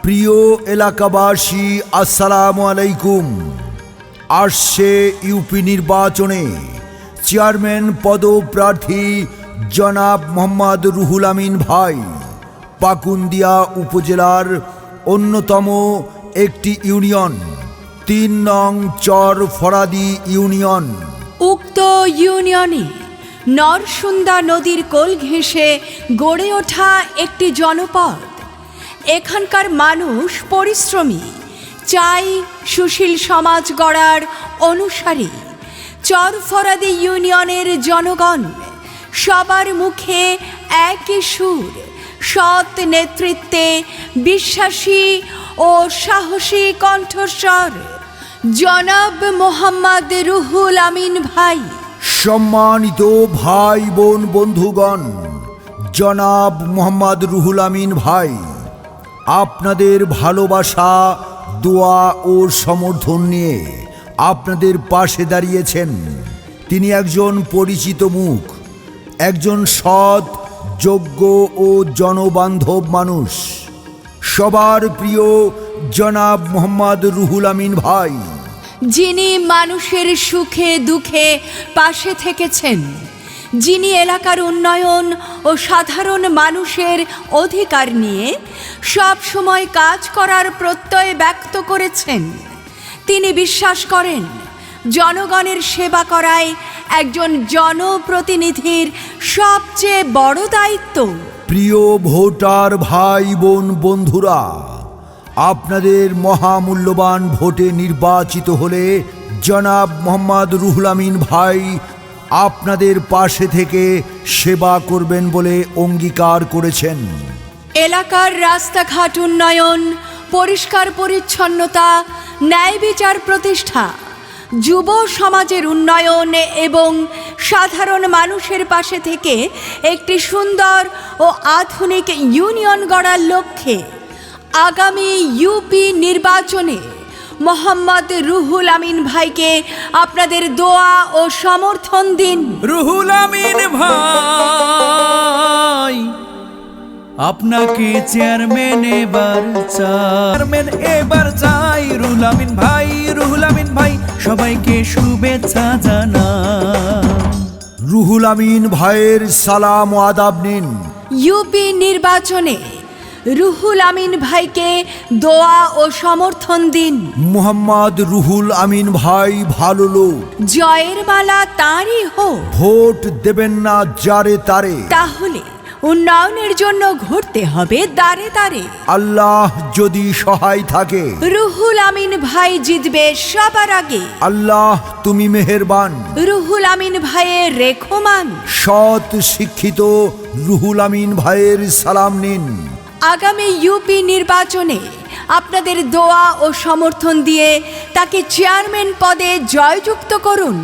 প্রিয় এলাকাবাসী, আসসালামু আলাইকুম। আসছে ইউপি নির্বাচনে চেয়ারম্যান পদপ্রার্থী জনাব মোহাম্মদ রুহুল আমিন ভাই পাকুন্দিয়া উপজেলার অন্যতম একটি ইউনিয়ন ৩ নং চর ফরাদি ইউনিয়ন। উক্ত ইউনিয়নে নরসুন্দা নদীর কোল ঘেঁষে গড়ে ওঠা একটি জনপদ। এখানকার মানুষ পরিশ্রমী, চাই সুশীল সমাজ গড়ার অনুসারী। চরফরাদি ইউনিয়নের জনগণ সবার মুখে একই সুর, সৎ নেতৃত্বে বিশ্বাসী ও সাহসী কণ্ঠস্বর জনাব মোহাম্মদ রুহুল আমিন ভাই। সম্মানিত ভাই বোন বন্ধুগণ, জনাব মোহাম্মদ রুহুল আমিন ভাই আপনাদের ভালোবাসা, দোয়া ও সমর্থন নিয়ে আপনাদের পাশে দাঁড়িয়েছেন। তিনি একজন পরিচিত মুখ, একজন সৎ, যোগ্য ও জনবান্ধব মানুষ। সবার প্রিয় জনাব মোহাম্মদ রুহুল আমিন ভাই, যিনি মানুষের সুখে দুঃখে পাশে থেকেছেন, যিনি এলাকার উন্নয়ন ও সাধারণ মানুষের অধিকার নিয়ে সব সময় কাজ করার প্রত্যয় ব্যক্ত করেছেন। তিনি বিশ্বাস করেন জনগণের সেবা করাই একজন জনপ্রতিনিধির সবচেয়ে বড় দায়িত্ব। প্রিয় ভোটার ভাই বোন বন্ধুরা, আপনাদের মহামূল্যবান ভোটে নির্বাচিত হলে জনাব মোহাম্মদ রুহুল আমিন ভাই আপনাদের পাশে থেকে সেবা করবেন বলে অঙ্গীকার করেছেন। এলাকার রাস্তাঘাট উন্নয়ন, পরিষ্কার পরিচ্ছন্নতা, ন্যায় বিচার প্রতিষ্ঠা, যুব সমাজের উন্নয়ন এবং সাধারণ মানুষের পাশে থেকে একটি সুন্দর ও আধুনিক ইউনিয়ন গড়ার লক্ষ্যে আগামী ইউপি নির্বাচনে মোহাম্মদ রুহুল আমিন ভাইকে আপনাদের দোয়া ও সমর্থন দিন। রুহুল আমিন ভাই আপনাকে চেয়ারম্যান এবার চাই। রুহুল আমিন ভাই সবাইকে শুভেচ্ছা জানাই। রুহুল আমিন ভাইয়ের সালাম ও আদাব নিন। ইউপি নির্বাচনে রুহুল আমিন ভাইকে দোয়া ও সমর্থন দিন। মোহাম্মদ রুহুল আমিন ভাই ভালো লোক, জয়ের মালা তাঁরই হোক। ভোট দেবেন না যারে তারে, তাহলে উন্নয়নের জন্য ঘুরতে হবে দাঁড়ে দাঁড়ে। আল্লাহ যদি সহায় থাকে রুহুল আমিন ভাই জিতবে সবার আগে। আল্লাহ তুমি মেহেরবান। রুহুল আমিন ভাইয়ের রেখমান। সৎ শিক্ষিত রুহুল আমিন ভাইয়ের সালাম নিন। আগামী ইউপি নির্বাচনে আপনাদের দোয়া ও সমর্থন দিয়ে তাকে চেয়ারম্যান পদে জয়যুক্ত করুন।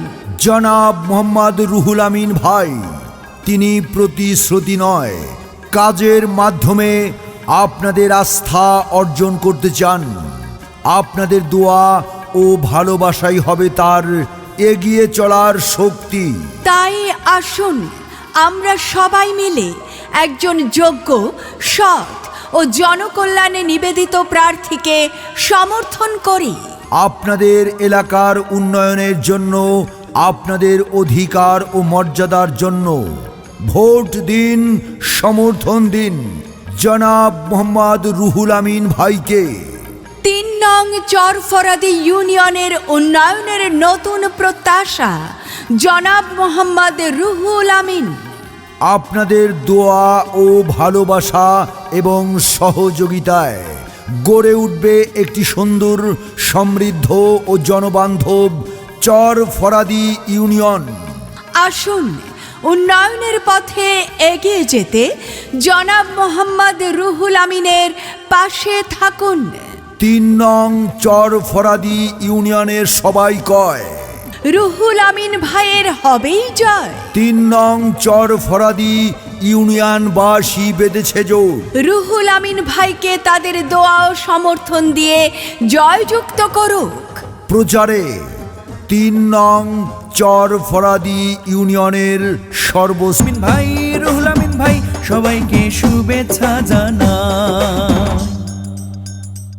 জনাব মোহাম্মদ রুহুল আমিন ভাই তিনি প্রতিশ্রুতি নয়, কাজের মাধ্যমে আপনাদের আস্থা অর্জন করতে চান। আপনাদের দোয়া ও ভালোবাসাই হবে তার এগিয়ে চলার শক্তি। তাই আসুন আমরা সবাই মিলে একজন যোগ্য, সৎ ও জনকল্যাণে নিবেদিত প্রার্থীকে সমর্থন করি। আপনাদের এলাকার উন্নয়নের জন্য, আপনাদের অধিকার ও মর্যাদার জন্য ভোট দিন, সমর্থন দিন জনাব মোহাম্মদ রুহুল আমিন ভাইকে। ৩ নং চরফরাদি ইউনিয়নের উন্নয়নের নতুন প্রত্যাশা জনাব মোহাম্মদ রুহুল আমিন। আপনাদের দোয়া ও ভালোবাসা এবং সহযোগিতায় গড়ে উঠবে একটি সুন্দর, সমৃদ্ধ ও জনবান্ধব চর ফরাদি ইউনিয়ন। আসুন উন্নয়নের পথে এগিয়ে যেতে জনাব মোহাম্মদ রুহুল আমিনের পাশে থাকুন। ৩ নং চর ফরাদি ইউনিয়নের সবাই কয় রুহুল আমিন ভাইয়ের হবেই জয়। ৩ নং চর ফরাদি ইউনিয়নবাসী বেঁধেছে জোর। রুহুল আমিন ভাইকে তাদের দোয়া ও সমর্থন দিয়ে জয়যুক্ত করুক। প্রচারে ৩ নং চর ফরাদি ইউনিয়নের রুহুল আমিন ভাই সবাইকে শুভেচ্ছা জানাই।